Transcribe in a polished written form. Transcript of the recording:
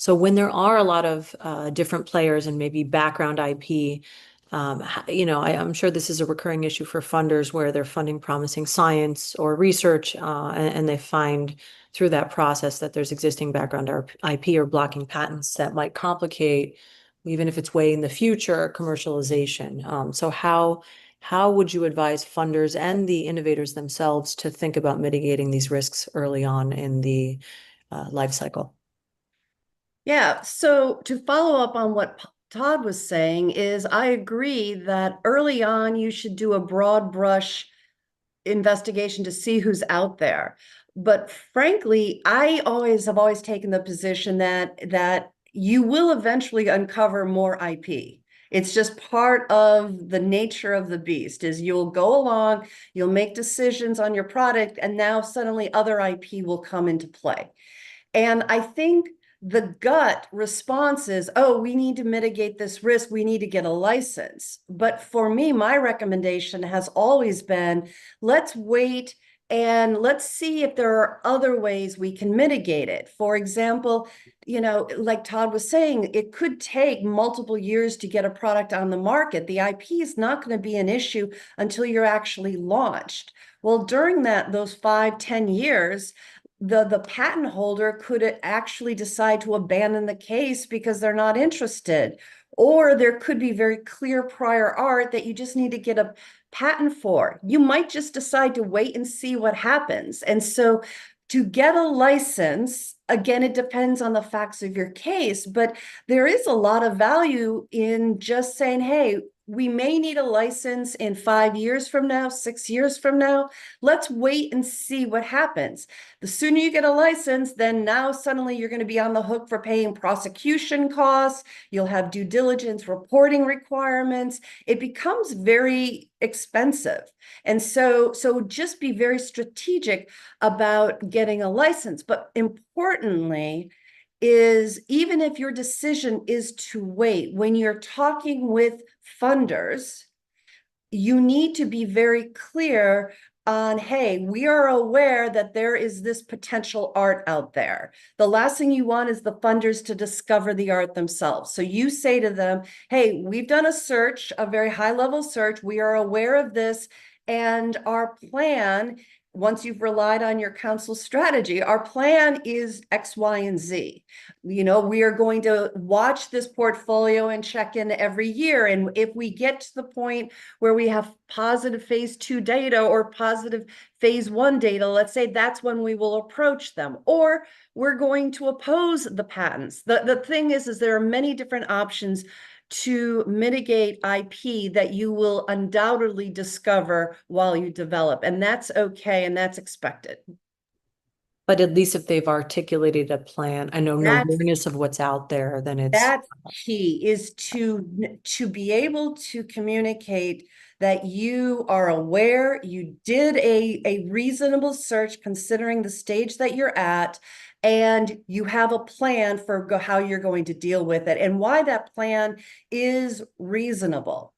So when there are a lot of different players and maybe background IP, I'm sure this is a recurring issue for funders where they're funding promising science or research, and they find through that process that there's existing background IP or blocking patents that might complicate, even if it's way in the future, commercialization. So how would you advise funders and the innovators themselves to think about mitigating these risks early on in the life cycle? Yeah, so to follow up on what Todd was saying is I agree that early on you should do a broad brush investigation to see who's out there. But frankly, I always have always taken the position that you will eventually uncover more IP. It's just part of the nature of the beast is you'll go along, you'll make decisions on your product, and now suddenly other IP will come into play. And I think the gut response is, oh, we need to mitigate this risk. We need to get a license. But for me, my recommendation has always been, let's wait and let's see if there are other ways we can mitigate it. For example, like Todd was saying, it could take multiple years to get a product on the market. The IP is not going to be an issue until you're actually launched. Well, during those 5, 10 years, the patent holder could actually decide to abandon the case because they're not interested. Or there could be very clear prior art that you just need to get a patent for. You might just decide to wait and see what happens. And so to get a license, again, it depends on the facts of your case, but there is a lot of value in just saying, hey, we may need a license in 5 years from now, 6 years from now. Let's wait and see what happens. The sooner you get a license, then now suddenly you're going to be on the hook for paying prosecution costs. You'll have due diligence reporting requirements. It becomes very expensive. And so just be very strategic about getting a license. But importantly, is even if your decision is to wait, when you're talking with funders, you need to be very clear on, hey, we are aware that there is this potential art out there. The last thing you want is the funders to discover the art themselves. So you say to them, hey, we've done a search, a very high level search. We are aware of this. And our plan, once you've relied on your counsel strategy, our plan is X, Y, and Z. We are going to watch this portfolio and check in every year. And if we get to the point where we have positive phase 2 data or positive phase 1 data, let's say that's when we will approach them, or we're going to oppose the patents. The thing is there are many different options to mitigate IP that you will undoubtedly discover while you develop. And that's okay, and that's expected. But at least if they've articulated a plan, I know no That's awareness of what's out there, then it's that's key, is to be able to communicate that you are aware, you did a reasonable search considering the stage that you're at, and you have a plan for how you're going to deal with it and why that plan is reasonable.